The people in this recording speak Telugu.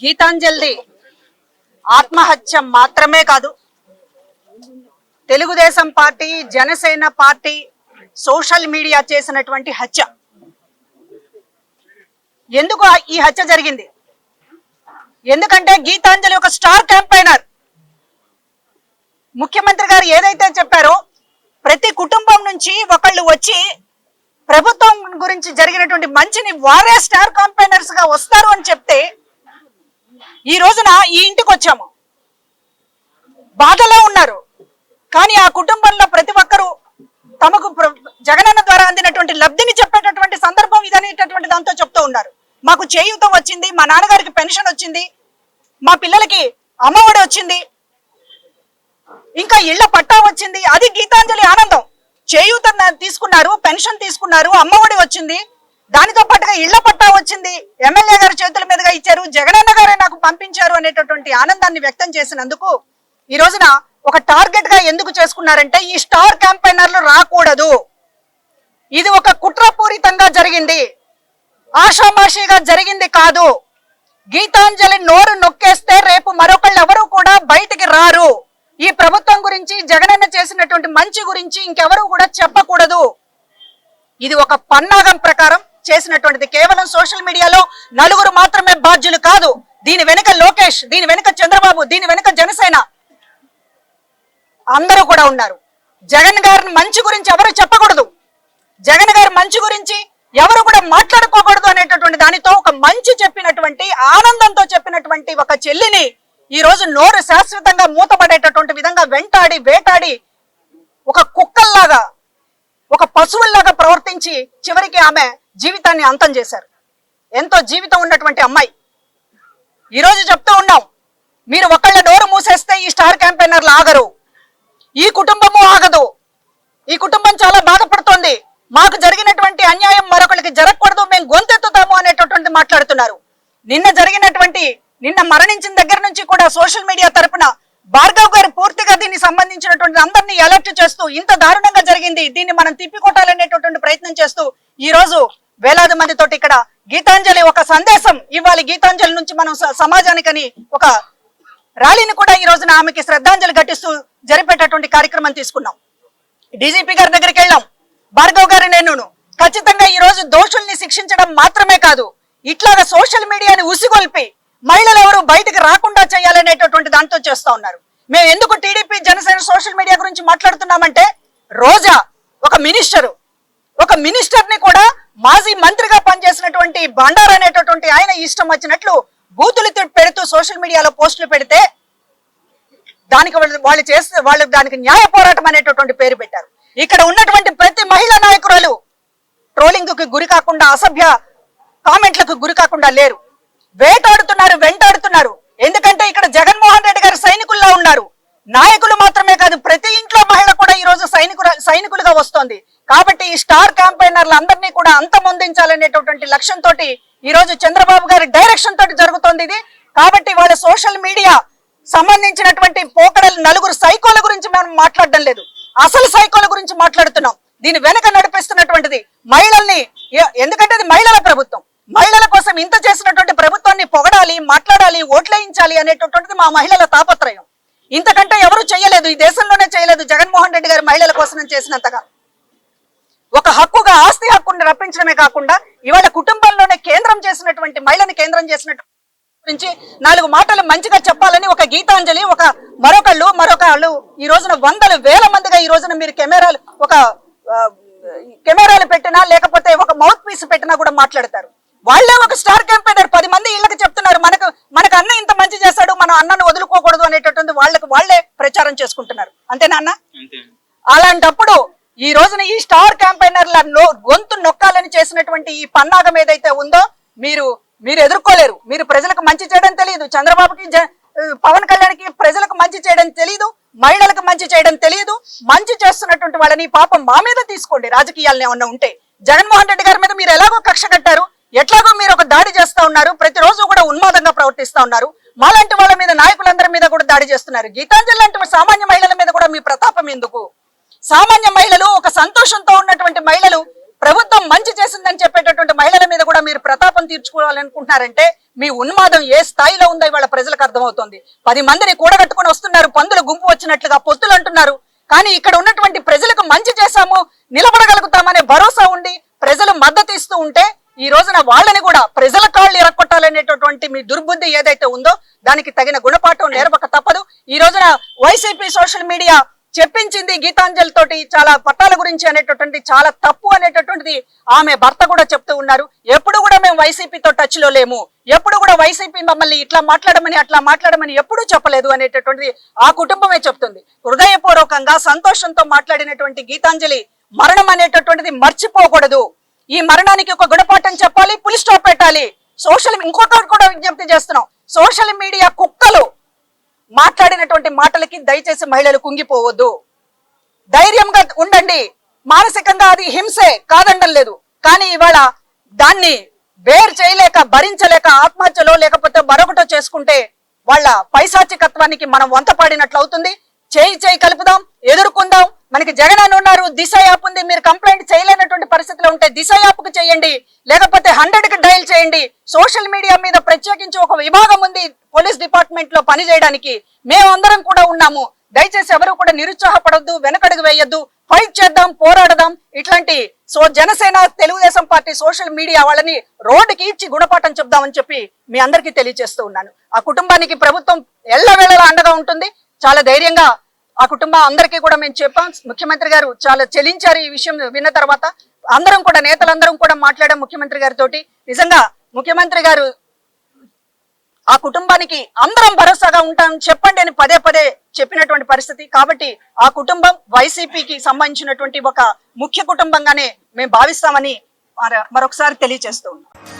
గీతాంజలి ఆత్మహత్య మాత్రమే కాదు, Telugu Desam party, Janasena party, social media చేసినటువంటి హత్య. ఎందుకు ఈ హత్య జరిగింది? ఎందుకంటే గీతాంజలి ఒక స్టార్ క్యాంపైనర్. ముఖ్యమంత్రి గారు ఏదైతే చెప్పారో, ప్రతి కుటుంబం నుంచి ఒకళ్ళు వచ్చి ప్రభుత్వం గురించి జరిగినటువంటి మంచిని వారే స్టార్ క్యాంపైనర్స్ గా వస్తారు అని చెప్తే, ఈ రోజున ఈ ఇంటికి వచ్చాము. బాధలో ఉన్నారు, కానీ ఆ కుటుంబంలో ప్రతి ఒక్కరూ తమకు జగనన్న ద్వారా అందినటువంటి లబ్ధిని చెప్పేటటువంటి సందర్భం ఇదనేటటువంటి దాంతో చెప్తూ ఉన్నారు. మాకు చేయూత వచ్చింది, మా నాన్నగారికి పెన్షన్ వచ్చింది, మా పిల్లలకి అమ్మఒడి వచ్చింది, ఇంకా ఇళ్ల పట్టా వచ్చింది. అది గీతాంజలి ఆనందం. చేయూత తీసుకున్నారు, పెన్షన్ తీసుకున్నారు, అమ్మఒడి వచ్చింది, దానితో పాటుగా ఇళ్ల పట్టా వచ్చింది, ఎమ్మెల్యే గారి చేతుల మీదుగా ఇచ్చారు, జగనన్న గారే నాకు పంపించారు అనేటటువంటి ఆనందాన్ని వ్యక్తం చేసినందుకు ఈ రోజున ఒక టార్గెట్ గా ఎందుకు చేసుకున్నారంటే, ఈ స్టార్ క్యాంపైనర్లు రాకూడదు, ఇది ఒక కుట్రపూరితంగా జరిగింది, ఆషామాషిగా జరిగింది కాదు. గీతాంజలి నోరు నొక్కేస్తే రేపు మరొకళ్ళు ఎవరు కూడా బయటికి రారు. ఈ ప్రభుత్వం గురించి, జగనన్న చేసినటువంటి మంచి గురించి ఇంకెవరు కూడా చెప్పకూడదు. ఇది ఒక పన్నాగం ప్రకారం చేసినటువంటిది. కేవలం సోషల్ మీడియాలో నలుగురు మాత్రమే బాధ్యులు కాదు. దీని వెనుక లోకేష్, దీని వెనుక చంద్రబాబు, దీని వెనుక జనసేన అందరూ కూడా ఉన్నారు. జగన్ గారి మంచి గురించి ఎవరు చెప్పకూడదు, జగన్ గారి మంచి గురించి ఎవరు కూడా మాట్లాడుకోకూడదు అనేటటువంటి దానితో ఒక మంచి చెప్పినటువంటి, ఆనందంతో చెప్పినటువంటి ఒక చెల్లిని ఈ రోజు నోరు శాశ్వతంగా మూతపడేటటువంటి విధంగా వెంటాడి వేటాడి ఒక కుక్కల్లాగా, ఒక పశువుల్లాగా ప్రవర్తించి చివరికి ఆమె జీవితాన్ని అంతం చేశారు. ఎంతో జీవితం ఉన్నటువంటి అమ్మాయి. ఈరోజు చెప్తూ ఉన్నాం, మీరు ఒకళ్ళ నోరు మూసేస్తే ఈ స్టార్ క్యాంపెయినర్లు ఆగరు, ఈ కుటుంబము ఆగదు. ఈ కుటుంబం చాలా బాధపడుతోంది, మాకు జరిగినటువంటి అన్యాయం మరొకరికి జరగకూడదు, మేము గొంతెత్తుతాము అనేటటువంటి మాట్లాడుతున్నారు. నిన్న మరణించిన దగ్గర నుంచి కూడా సోషల్ మీడియా తరపున భార్గవ్ గారు పూర్తిగా దీన్ని సంబంధించినటువంటి అందరినీ అలర్ట్ చేస్తూ, ఇంత దారుణంగా జరిగింది, దీన్ని మనం తిప్పికొట్టాలనేటటువంటి ప్రయత్నం చేస్తూ ఈ రోజు వేలాది మందితోటి ఇక్కడ గీతాంజలి ఒక సందేశం ఇవ్వాలి, గీతాంజలి నుంచి మనం సమాజానికని ఒక ర్యాలీని కూడా ఈ రోజున ఆమెకి శ్రద్ధాంజలి ఘటిస్తూ జరిపేటటువంటి కార్యక్రమం తీసుకున్నాం. డీజీపీ గారి దగ్గరికి వెళ్ళాం, భార్గవ్ గారు నేను ఖచ్చితంగా ఈ రోజు దోషుల్ని శిక్షించడం మాత్రమే కాదు, ఇట్లాగా సోషల్ మీడియాని ఉసిగొల్పి మహిళలు ఎవరు బయటకు రాకుండా చేయాలనేటటువంటి దాంతో చేస్తా ఉన్నారు. మేము ఎందుకు టీడీపీ, జనసేన సోషల్ మీడియా గురించి మాట్లాడుతున్నామంటే, రోజా ఒక మినిస్టర్ని కూడా మాజీ మంత్రిగా పనిచేసినటువంటి బండారు అనేటటువంటి ఆయన ఇష్టం వచ్చినట్లు బూతులు పెడుతూ సోషల్ మీడియాలో పోస్టులు పెడితే దానికి వాళ్ళు దానికి న్యాయ పోరాటం అనేటటువంటి పేరు పెట్టారు. ఇక్కడ ఉన్నటువంటి ప్రతి మహిళా నాయకురాలు ట్రోలింగ్ కు గురి కాకుండా, అసభ్య కామెంట్లకు గురి కాకుండా లేరు, వేటాడుతున్నారు, వెంటాడుతున్నారు. ఎందుకంటే ఇక్కడ జగన్మోహన్ రెడ్డి గారు సైనికుల్లా ఉన్నారు. నాయకులు మాత్రమే కాదు, ప్రతి ఇంట్లో మహిళ కూడా ఈ రోజు సైనికులుగా వస్తోంది. కాబట్టి ఈ స్టార్ క్యాంపైనర్లు అందరినీ కూడా అంతమొందించాలనేటటువంటి లక్ష్యంతో ఈ రోజు చంద్రబాబు గారి డైరెక్షన్ తోటి జరుగుతోంది ఇది. కాబట్టి వాళ్ళ సోషల్ మీడియా సంబంధించినటువంటి పోకడలు, నలుగురు సైకోల గురించి మనం మాట్లాడడం లేదు, అసలు సైకోల గురించి మాట్లాడుతున్నాం. దీని వెనక నడిపిస్తున్నటువంటిది మహిళల్ని, ఎందుకంటే అది మహిళల ప్రభుత్వం, మహిళల కోసం ఇంత చేసినటువంటి ప్రభుత్వాన్ని పొగడాలి, మాట్లాడాలి, ఓట్లేయించాలి అనేటటువంటిది మా మహిళల తాపత్రయం. ఇంతకంటే ఎవరు చేయలేదు, ఈ దేశంలోనే చేయలేదు జగన్మోహన్ రెడ్డి గారి మహిళల కోసం చేసినంతగా. ఒక హక్కుగా, ఆస్తి హక్కుని రప్పించడమే కాకుండా ఇవాళ కుటుంబంలోనే కేంద్రం చేసినటువంటి, మహిళని కేంద్రం చేసినటువంటి గురించి 4 మాటలు మంచిగా చెప్పాలని ఒక గీతాంజలి, ఒక మరొకళ్ళు ఈ రోజున వందల వేల మందిగా ఈ రోజున మీరు కెమెరాలు పెట్టినా లేకపోతే ఒక మౌత్ పీస్ పెట్టినా కూడా మాట్లాడతారు. వాళ్ళే ఒక స్టార్ క్యాంపెయినర్ 10 మంది ఇళ్ళకి చెప్తున్నారు, మనకు అన్న ఇంత మంచి చేశాడు, మనం అన్నను వదులుకోకూడదు అనేటటువంటి వాళ్ళే ప్రచారం చేసుకుంటున్నారు. అంతేనా అన్న? అలాంటప్పుడు ఈ రోజున ఈ స్టార్ క్యాంపెయినర్ల గొంతు నొక్కాలని చేసినటువంటి ఈ పన్నాగం ఏదైతే ఉందో మీరు ఎదుర్కోలేరు. మీరు ప్రజలకు మంచి చేయడం తెలియదు, చంద్రబాబుకి, పవన్ కళ్యాణ్కి ప్రజలకు మంచి చేయడం తెలియదు, మహిళలకు మంచి చేయడం తెలియదు. మంచి చేస్తున్నటువంటి వాళ్ళని పాపం మా మీద తీసుకోండి, రాజకీయాలను ఏమన్నా ఉంటే. జగన్మోహన్ రెడ్డి గారి మీద మీరు ఎలాగో కక్ష కట్టారు, ఎట్లాగో మీరు ఒక దాడి చేస్తా ఉన్నారు, ప్రతిరోజు కూడా ఉన్మాదంగా ప్రవర్తిస్తా ఉన్నారు. మాలాంటి వాళ్ళ మీద, నాయకులందరి మీద కూడా దాడి చేస్తున్నారు. గీతాంజలి లాంటి సామాన్య మహిళల మీద కూడా మీ ప్రతాపం ఎందుకు? సామాన్య మహిళలు, ఒక సంతోషంతో ఉన్నటువంటి మహిళలు ప్రభుత్వం మంచి చేసిందని చెప్పేటటువంటి మహిళల మీద కూడా మీరు ప్రతాపం తీర్చుకోవాలనుకుంటున్నారంటే మీ ఉన్మాదం ఏ స్థాయిలో ఉందో ఇవాళ ప్రజలకు అర్థమవుతోంది. 10 మందిని కూడగట్టుకుని వస్తున్నారు, పందులు గుంపు వచ్చినట్లుగా పొత్తులు అంటున్నారు. కానీ ఇక్కడ ఉన్నటువంటి ప్రజలకు మంచి చేశాము, నిలబడగలుగుతామనే భరోసా ఉండి ప్రజలు మద్దతు ఇస్తూ ఉంటే ఈ రోజున వాళ్ళని కూడా ప్రజల కాళ్ళు ఎరక్కొట్టాలనేటటువంటి మీ దుర్బుద్ధి ఏదైతే ఉందో దానికి తగిన గుణపాఠం నేర్పక తప్పదు. ఈ రోజున వైసీపీ సోషల్ మీడియా చెప్పించింది గీతాంజలి తోటి చాలా పట్టాల గురించి అనేటటువంటి చాలా తప్పు అనేటటువంటిది ఆమె భర్త కూడా చెప్తూ ఉన్నారు. ఎప్పుడు కూడా మేము వైసీపీతో టచ్ లో లేము, ఎప్పుడు కూడా వైసీపీ మమ్మల్ని ఇట్లా మాట్లాడమని అట్లా మాట్లాడమని ఎప్పుడూ చెప్పలేదు అనేటటువంటిది ఆ కుటుంబమే చెప్తుంది. హృదయపూర్వకంగా సంతోషంతో మాట్లాడినటువంటి గీతాంజలి మరణం అనేటటువంటిది మర్చిపోకూడదు. ఈ మరణానికి ఒక గుణపాఠం చెప్పాలి, పులి స్టాప్ పెట్టాలి. ఇంకొకటి కూడా విజ్ఞప్తి చేస్తున్నాం, సోషల్ మీడియా కుక్కలు మాట్లాడినటువంటి మాటలకి దయచేసి మహిళలు కుంగిపోవద్దు, ధైర్యంగా ఉండండి. మానసికంగా అది హింసే కాదండం లేదు, కానీ ఇవాళ దాన్ని బేర్ చేయలేక భరించలేక ఆత్మహత్యలో లేకపోతే మరొకటో చేసుకుంటే వాళ్ళ పైశాచికత్వానికి మనం వంత పాడినట్లు అవుతుంది. చేయి కలుపుదాం, ఎదుర్కొందాం. మనకి జగన్ అని ఉన్నారు, దిశ యాప్ ఉంది. మీరు కంప్లైంట్ చేయలేనటువంటి పరిస్థితిలో ఉంటే దిశ యాప్ కు చేయండి, లేకపోతే 100కి డయల్ చేయండి. సోషల్ మీడియా మీద ప్రత్యేకించి ఒక విభాగం ఉంది పోలీస్ డిపార్ట్మెంట్ లో పని చేయడానికి. మేమందరం కూడా ఉన్నాము. దయచేసి ఎవరు కూడా నిరుత్సాహపడొద్దు, వెనకడుగు వేయొద్దు, ఫైట్ చేద్దాం, పోరాడదాం. ఇట్లాంటి Janasena Telugu Desam party social media వాళ్ళని రోడ్డుకి ఇచ్చి గుణపాఠం చెప్దామని చెప్పి మీ అందరికీ తెలియజేస్తూ ఉన్నాను. ఆ కుటుంబానికి ప్రభుత్వం ఎల్లవేళలా అండగా ఉంటుంది. చాలా ధైర్యంగా ఆ కుటుంబం అందరికీ కూడా మేము చెప్పాం. ముఖ్యమంత్రి గారు చాలా చెలించారు ఈ విషయం విన్న తర్వాత. అందరం కూడా నేతలందరం కూడా మాట్లాడాం ముఖ్యమంత్రి గారితో. నిజంగా ముఖ్యమంత్రి గారు ఆ కుటుంబానికి అందరం భరోసాగా ఉంటామని చెప్పండి అని పదే చెప్పినటువంటి పరిస్థితి. కాబట్టి ఆ కుటుంబం వైసీపీకి సంబంధించినటువంటి ఒక ముఖ్య కుటుంబంగానే మేము భావిస్తామని మరొకసారి తెలియజేస్తూ ఉన్నాం.